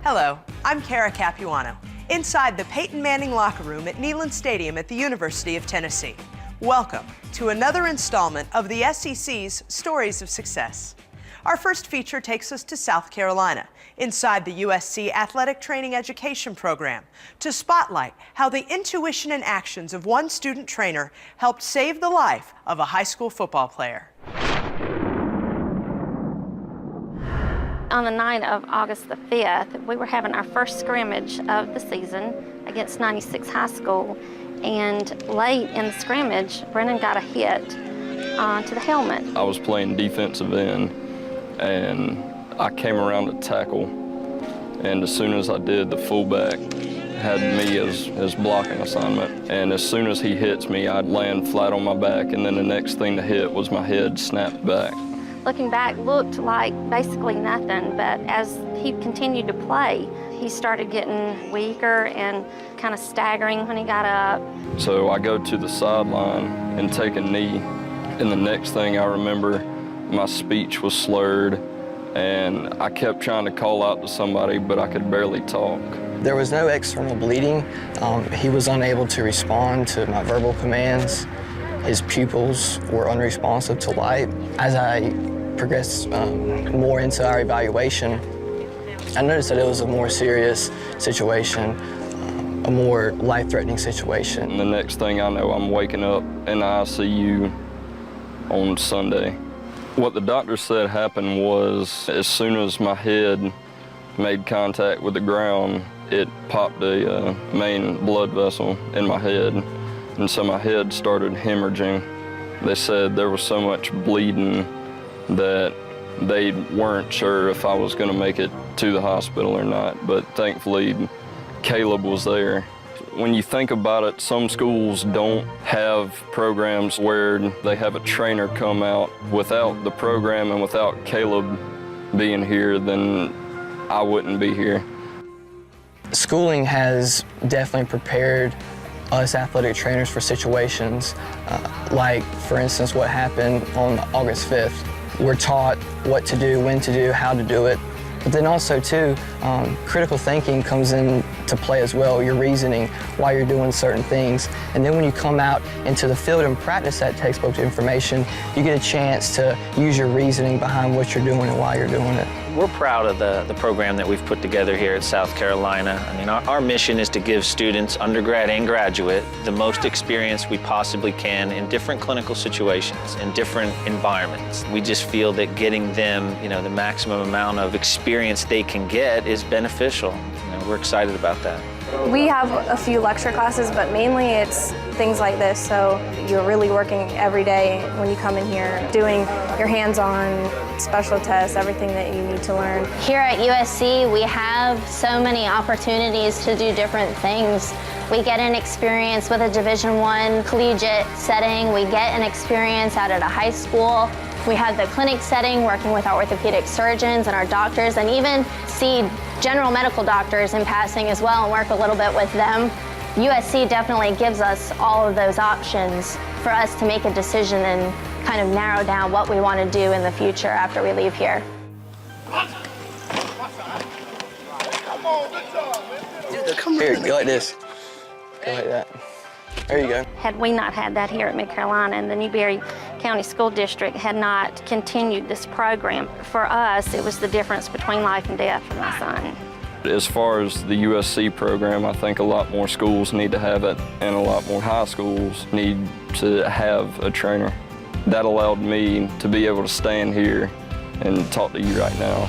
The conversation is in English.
Hello, I'm Kara Capuano, inside the Peyton Manning locker room at Neyland Stadium at the University of Tennessee. Welcome to another installment of the SEC's Stories of Success. Our first feature takes us to South Carolina, inside the USC Athletic Training Education Program, to spotlight how the intuition and actions of one student trainer helped save the life of a high school football player. On the night of August the 5th, we were having our first scrimmage of the season against 96 High School, and late in the scrimmage, Brennan got a hit to the helmet. I was playing defensive end, and I came around to tackle, and as soon as I did, the fullback had me as blocking assignment, and as soon as he hits me, I'd land flat on my back, and then the next thing to hit was my head snapped back. Looking back, looked like basically nothing, but as he continued to play, he started getting weaker and kind of staggering when he got up. So I go to the sideline and take a knee, and the next thing I remember, my speech was slurred, and I kept trying to call out to somebody, but I could barely talk. There was no external bleeding. He was unable to respond to my verbal commands. His pupils were unresponsive to light. As I progressed more into our evaluation, I noticed that it was a more serious situation, a more life-threatening situation. And the next thing I know, I'm waking up in the ICU on Sunday. What the doctor said happened was, as soon as my head made contact with the ground, it popped a main blood vessel in my head. And so my head started hemorrhaging. They said there was so much bleeding that they weren't sure if I was going to make it to the hospital or not, but thankfully Caleb was there. When you think about it, some schools don't have programs where they have a trainer come out. Without the program and without Caleb being here, then I wouldn't be here. Schooling has definitely prepared us athletic trainers for situations like, for instance, what happened on August 5th. We're taught what to do, when to do, how to do it. But then also, too, critical thinking comes into play as well, your reasoning, why you're doing certain things. And then when you come out into the field and practice that textbook information, you get a chance to use your reasoning behind what you're doing and why you're doing it. We're proud of the program that we've put together here at South Carolina. I mean, our mission is to give students, undergrad and graduate, the most experience we possibly can in different clinical situations, in different environments. We just feel that getting them, the maximum amount of experience they can get is beneficial. We're excited about that. We have a few lecture classes, but mainly it's things like this. So you're really working every day when you come in here, doing your hands-on special tests, everything that you need to learn. Here at USC, we have so many opportunities to do different things. We get an experience with a Division I collegiate setting. We get an experience out at a high school. We have the clinic setting, working with our orthopedic surgeons and our doctors, and even see general medical doctors in passing as well and work a little bit with them. USC definitely gives us all of those options for us to make a decision and kind of narrow down what we want to do in the future after we leave here. Here, go like this. Go like that. There you go. Had we not had that here at Mid-Carolina, and the Newberry County School District had not continued this program, for us, it was the difference between life and death for my son. As far as the USC program, I think a lot more schools need to have it, and a lot more high schools need to have a trainer. That allowed me to be able to stand here and talk to you right now.